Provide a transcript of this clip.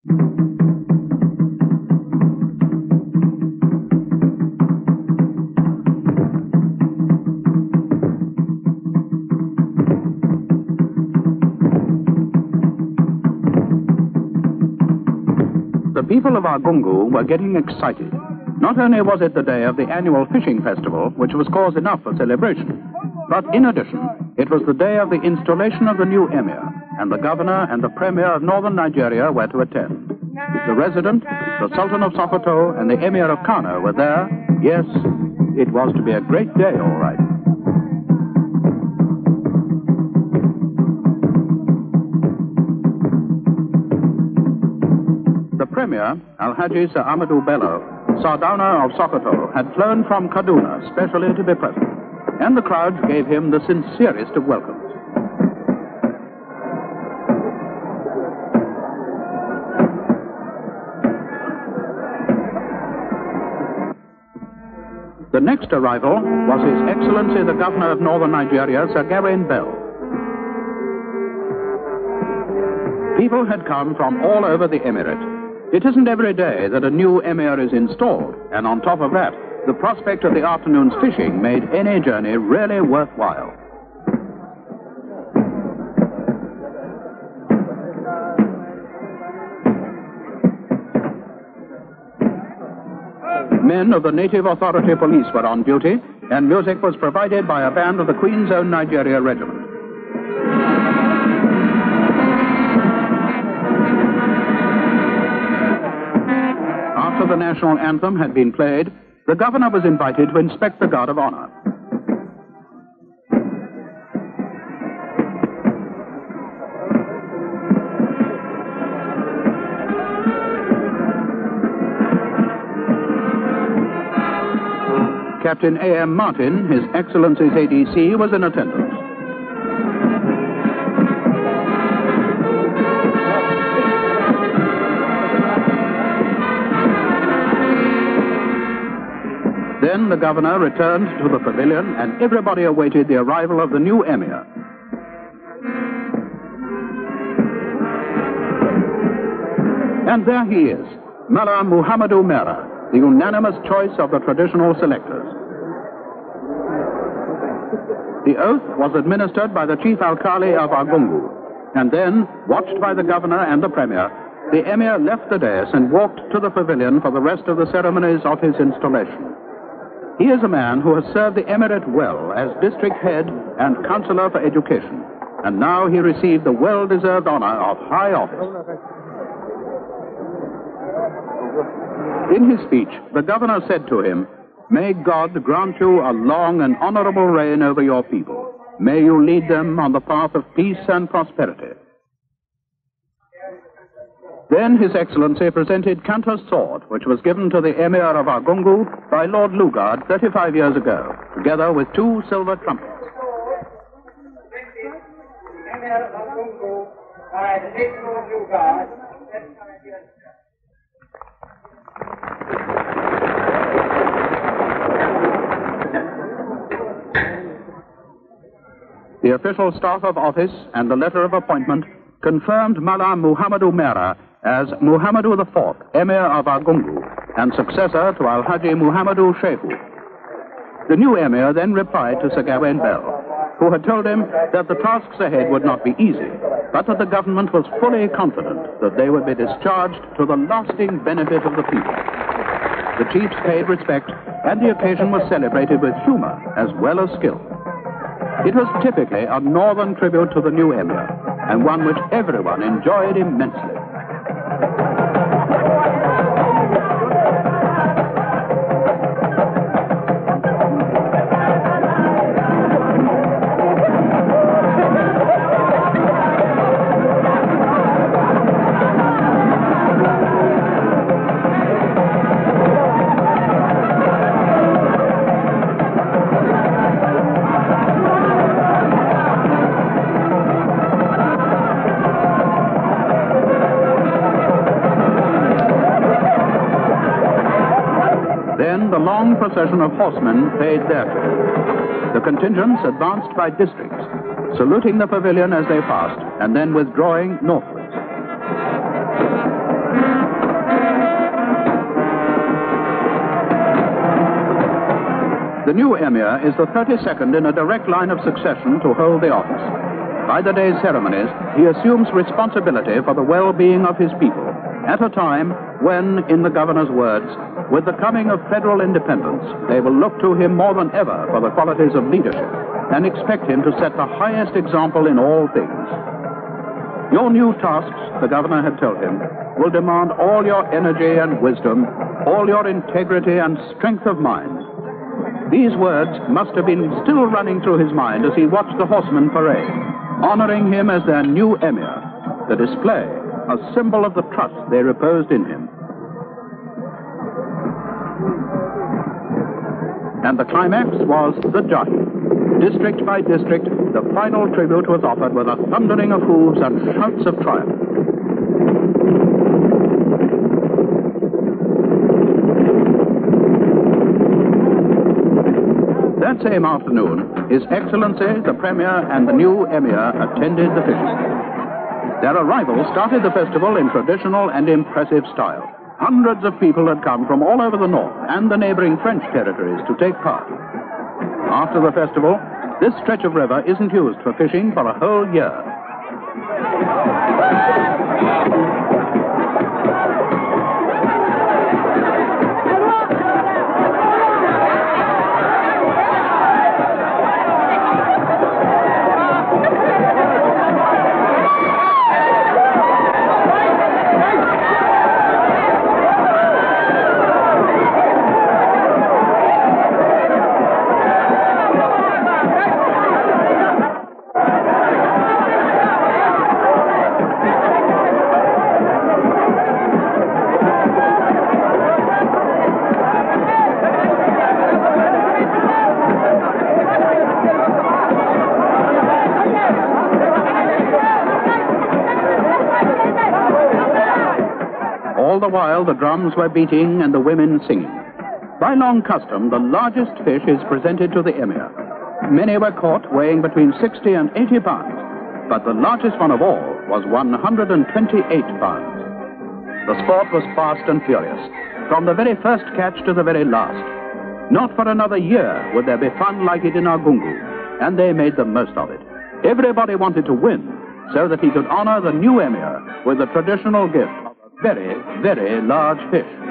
The people of Argungu were getting excited. Not only was it the day of the annual fishing festival, which was cause enough for celebration, but in addition, it was the day of the installation of the new emir, and the governor and the premier of northern Nigeria were to attend. The resident, the Sultan of Sokoto, and the emir of Kano were there. Yes, it was to be a great day, all right. The premier, Alhaji Sir Amadou Bello, Sardauna of Sokoto, had flown from Kaduna specially to be present, and the crowds gave him the sincerest of welcomes. The next arrival was His Excellency the Governor of Northern Nigeria, Sir Gawain Bell. People had come from all over the emirate. It isn't every day that a new emir is installed, and on top of that, the prospect of the afternoon's fishing made any journey really worthwhile. Men of the Native Authority Police were on duty, and music was provided by a band of the Queen's Own Nigeria Regiment. After the national anthem had been played, the governor was invited to inspect the guard of honor. Captain A.M. Martin, His Excellency's ADC, was in attendance. Then the governor returned to the pavilion, and everybody awaited the arrival of the new emir. And there he is, Mullah Muhammadu Mera, the unanimous choice of the traditional selectors. The oath was administered by the chief alkali of Argungu, and then, watched by the governor and the premier, the emir left the dais and walked to the pavilion for the rest of the ceremonies of his installation. He is a man who has served the emirate well as district head and counselor for education, and now he received the well-deserved honor of high office. In his speech, the governor said to him, "May God grant you a long and honorable reign over your people. May you lead them on the path of peace and prosperity." Then His Excellency presented Kanta's sword, which was given to the Emir of Argungu by Lord Lugard 35 years ago, together with 2 silver trumpets. The official staff of office and the letter of appointment confirmed Mullah Muhammadu Mera as Muhammadu IV, Emir of Argungu, and successor to Alhaji Muhammadu Shehu. The new Emir then replied to Sir Gawain Bell, who had told him that the tasks ahead would not be easy, but that the government was fully confident that they would be discharged to the lasting benefit of the people. The chiefs paid respect, and the occasion was celebrated with humor as well as skill. It was typically a northern tribute to the new emir, and one which everyone enjoyed immensely. Then the long procession of horsemen paid their tribute. The contingents advanced by districts, saluting the pavilion as they passed, and then withdrawing northwards. The new emir is the 32nd in a direct line of succession to hold the office. By the day's ceremonies, he assumes responsibility for the well-being of his people at a time when, in the governor's words, with the coming of federal independence, they will look to him more than ever for the qualities of leadership and expect him to set the highest example in all things. Your new tasks, the governor had told him, will demand all your energy and wisdom, all your integrity and strength of mind. These words must have been still running through his mind as he watched the horsemen parade, honoring him as their new emir, the display, a symbol of the trust they reposed in him. And the climax was the Jahi. District by district, the final tribute was offered with a thundering of hooves and shouts of triumph. That same afternoon, His Excellency, the Premier, and the new Emir attended the fishing. Their arrival started the festival in traditional and impressive style. Hundreds of people had come from all over the north and the neighboring French territories to take part. After the festival, this stretch of river isn't used for fishing for a whole year. All the while, the drums were beating and the women singing. By long custom, the largest fish is presented to the emir. Many were caught weighing between 60 and 80 pounds, but the largest one of all was 128 pounds. The sport was fast and furious, from the very first catch to the very last. Not for another year would there be fun like it in Argungu, and they made the most of it. Everybody wanted to win, so that he could honor the new emir with the traditional gift of a very, very large fish.